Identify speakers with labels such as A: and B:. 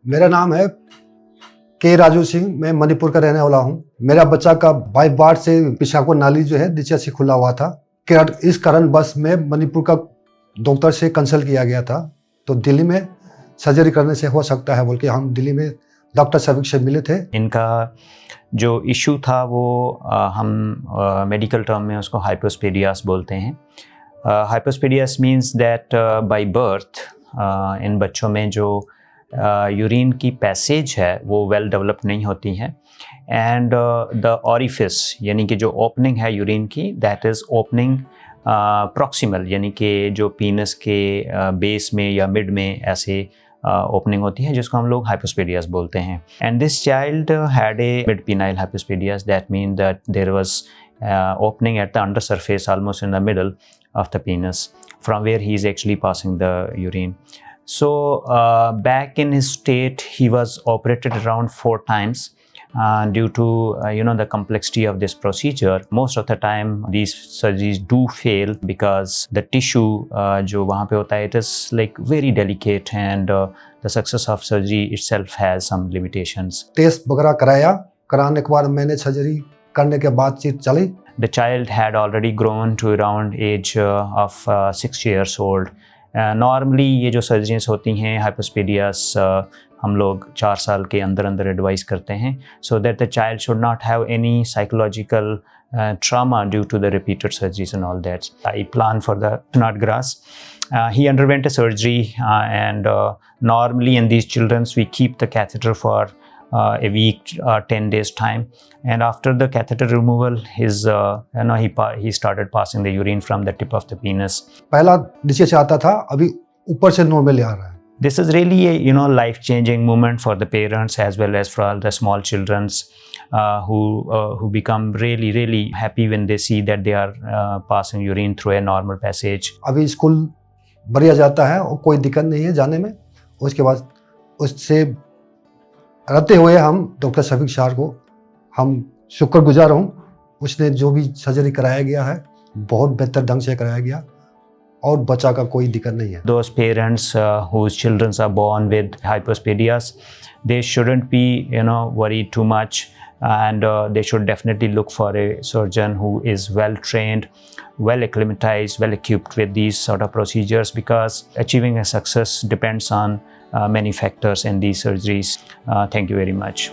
A: मेरा नाम है के राजू सिंह। मैं मणिपुर का रहने वाला हूँ। मेरा बच्चा का बाई बार से पेशाब नाली जो है नीचे से खुला हुआ था। इस कारण बस में मणिपुर का डॉक्टर से कंसल्ट किया गया था, तो दिल्ली में सर्जरी करने से हो सकता है बोल के हम दिल्ली में डॉक्टर सभी से मिले थे।
B: इनका जो इशू था वो हम मेडिकल टर्म में उसको हाइपोस्पेडियास बोलते हैं। Hypospadias means that by birth in बच्चों में जो यूरिन की पैसेज है वो वेल डेवलप नहीं होती है, एंड द ऑरिफिस यानी कि जो ओपनिंग है यूरिन की, दैट इज़ ओपनिंग प्रॉक्सिमल यानी कि जो पीनस के बेस में या मिड में ऐसे ओपनिंग होती है, जिसको हम लोग हाइपोस्पेडियास बोलते हैं। And this child had a mid penile hypospadias, that mean that there was opening at the under surface almost in the middle of the penis from where he is actually passing the urine. So back in his state he was operated around 4 times due to the complexity of this procedure. Most of the time these surgeries do fail because the tissue जो वहाँ पे होता है, it is like very delicate, and the success of surgery itself has some limitations.
A: Test वगैरह कराने के बाद मैंने सर्जरी करने के बाद चीज चली।
B: The child had already grown to around age of 6 years old. Normally ये जो सर्जरीज होती हैं हाइपोस्पेडियास हम लोग 4 साल के अंदर एडवाइस करते हैं, so that the child should not have any psychological trauma due to the repeated surgeries and all that. I plan for the Snodgrass. He underwent a surgery and normally in these children we keep the catheter for a week, 10 days time, and after the catheter removal his he started passing the urine from the tip of the penis.
A: पहला नीचे से आता था, अभी ऊपर से normally आ रहा है।
B: This is really a life changing moment for the parents as well as for all the small children who become really happy when they see that they are passing urine through a normal passage.
A: अभी school बढ़िया जाता है और कोई दिक्कत नहीं है जाने में। उसके बाद उससे रहते हुए हम डॉक्टर शफीक शाह को हम शुक्रगुजार हूँ। उसने जो भी सर्जरी कराया गया है बहुत बेहतर ढंग से कराया गया और बच्चा का कोई दिक्कत नहीं है।
B: Those parents whose children are born with hypospadias, they shouldn't be worried too much, and they should definitely look for a surgeon who is well trained, well acclimatized, well equipped with these sort of procedures, because achieving a success depends on many factors in these surgeries. Thank you very much.